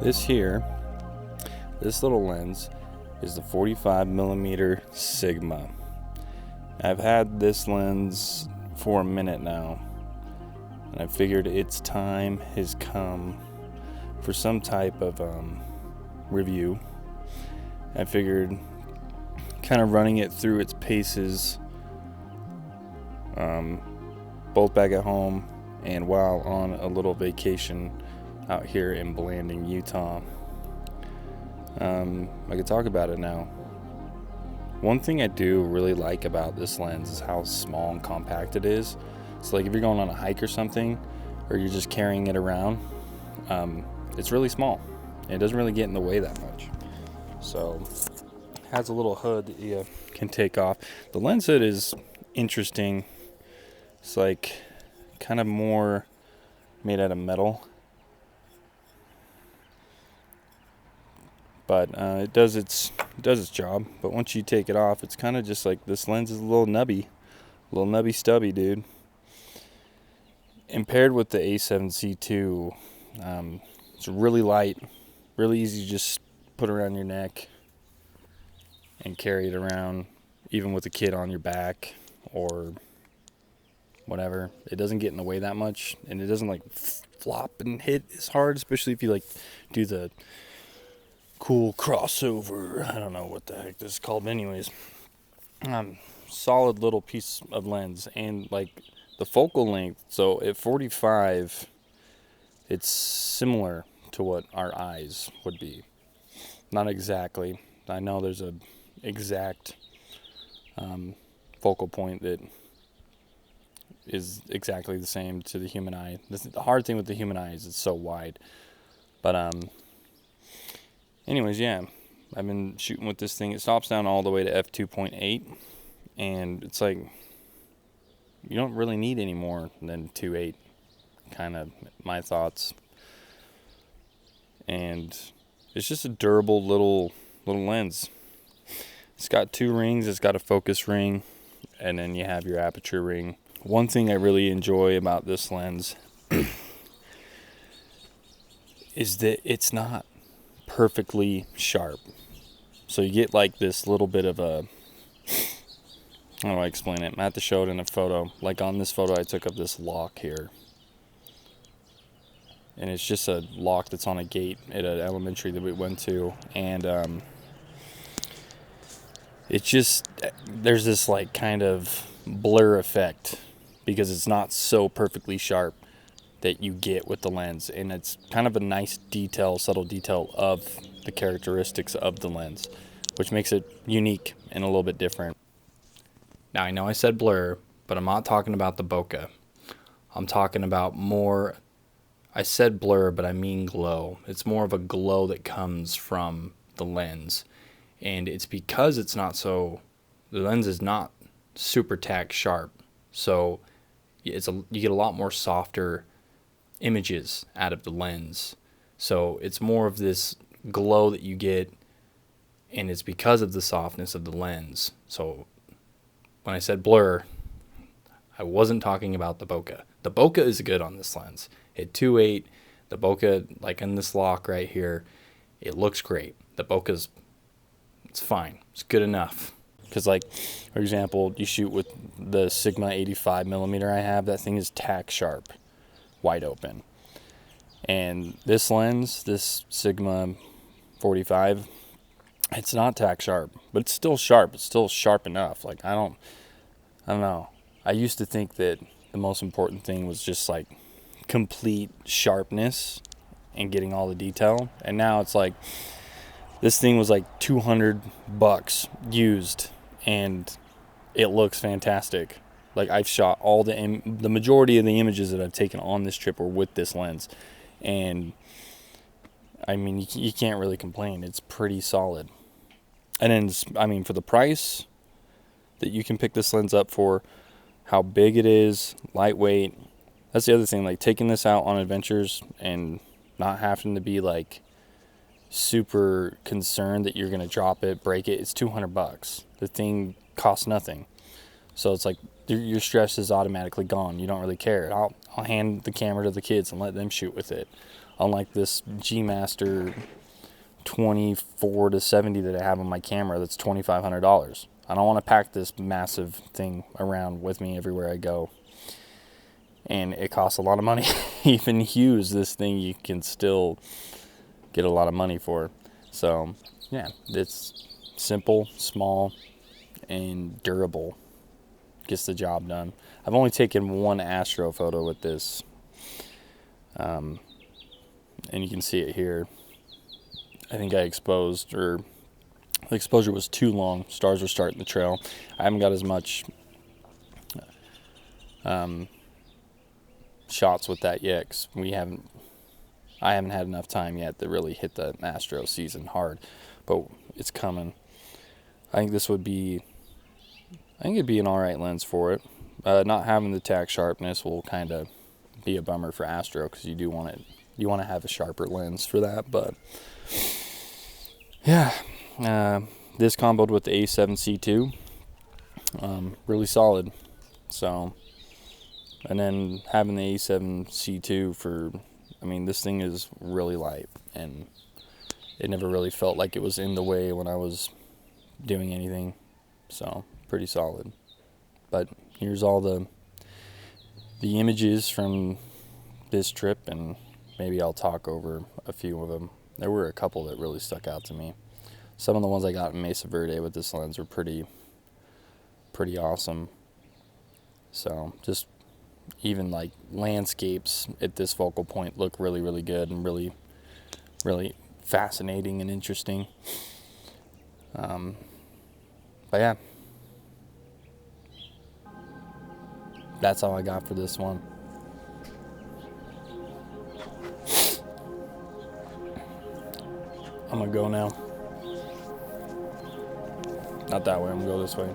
This little lens is the 45mm Sigma. I've had this lens for a minute now, and I figured its time has come for some type of review. I figured kind of running it through its paces, both back at home and while on a little vacation out here in Blanding, Utah. I could talk about it now. One thing I do really like about this lens is how small and compact it is. So like if you're going on a hike or something, or you're just carrying it around, it's really small. It doesn't really get in the way that much. So it has a little hood that you can take off. The lens hood is interesting. It's like kind of more made out of metal. But it does its job. But once you take it off, it's kind of just like this lens is a little nubby stubby, dude. And paired with the A7C2, it's really light, really easy to just put around your neck and carry it around, even with a kid on your back or whatever. It doesn't get in the way that much, and it doesn't like flop and hit as hard, especially if you like do the cool crossover. I don't know what the heck this is called, but anyways, solid little piece of lens. And like the focal length, so at 45, it's similar to what our eyes would be. Not exactly. I know there's a exact focal point that is exactly the same to the human eye. The hard thing with the human eye is it's so wide. But anyways, yeah, I've been shooting with this thing. It stops down all the way to f2.8, and it's like you don't really need any more than 2.8, kind of my thoughts. And it's just a durable little lens. It's got 2 rings. It's got a focus ring, and then you have your aperture ring. One thing I really enjoy about this lens is that it's not perfectly sharp. So you get like this little bit of a, how do I explain it? I have to show it in a photo. Like on this photo I took of this lock here. And it's just a lock that's on a gate at an elementary that we went to. And it's just, there's this like kind of blur effect because it's not so perfectly sharp that you get with the lens. And it's kind of a nice detail, subtle detail of the characteristics of the lens, which makes it unique and a little bit different. Now I know I said blur, but I'm not talking about the bokeh. I'm talking about more, I said blur, but I mean glow. It's more of a glow that comes from the lens. And it's because it's not so, the lens is not super tack sharp. So you get a lot more softer images out of the lens. So it's more of this glow that you get, and it's because of the softness of the lens. So when I said blur, I wasn't talking about the bokeh. The bokeh is good on this lens. At 2.8, the bokeh, like in this lock right here, it looks great. The bokeh's, it's fine. It's good enough. Because like, for example, you shoot with the Sigma 85mm I have, that thing is tack sharp, wide open. And this lens, this Sigma 45, it's not tack sharp, but it's still sharp. It's still sharp enough. Like, I don't know. I used to think that the most important thing was just like complete sharpness and getting all the detail. And now it's like, this thing was like $200 used, and it looks fantastic. Like, I've shot all the majority of the images that I've taken on this trip were with this lens. And I mean, you can't really complain. It's pretty solid. And then, I mean, for the price that you can pick this lens up for, how big it is, lightweight. That's the other thing, like taking this out on adventures and not having to be like super concerned that you're going to drop it, break it. It's $200. The thing costs nothing. So it's like your stress is automatically gone. You don't really care. I'll hand the camera to the kids and let them shoot with it. Unlike this G Master 24 to 70 that I have on my camera, that's $2,500. I don't want to pack this massive thing around with me everywhere I go. And it costs a lot of money. Even used, this thing you can still get a lot of money for. So yeah, it's simple, small, and durable. Gets the job done. I've only taken one Astro photo with this. And you can see it here. I think I exposed, or the exposure was too long. Stars were starting to trail. I haven't got as much shots with that yet, because I haven't had enough time yet to really hit the Astro season hard, but it's coming. I think it'd be an alright lens for it. Not having the tack sharpness will kind of be a bummer for Astro, because you want to have a sharper lens for that. But yeah, this comboed with the A7C2, really solid. So, and then having the A7C2 this thing is really light, and it never really felt like it was in the way when I was doing anything. So pretty solid. But here's all the images from this trip, and maybe I'll talk over a few of them. There were a couple that really stuck out to me. Some of the ones I got in Mesa Verde with this lens were pretty awesome. So just even like landscapes at this focal point look really, really good, and really, really fascinating and interesting. But yeah, that's all I got for this one. I'm gonna go now. Not that way, I'm gonna go this way.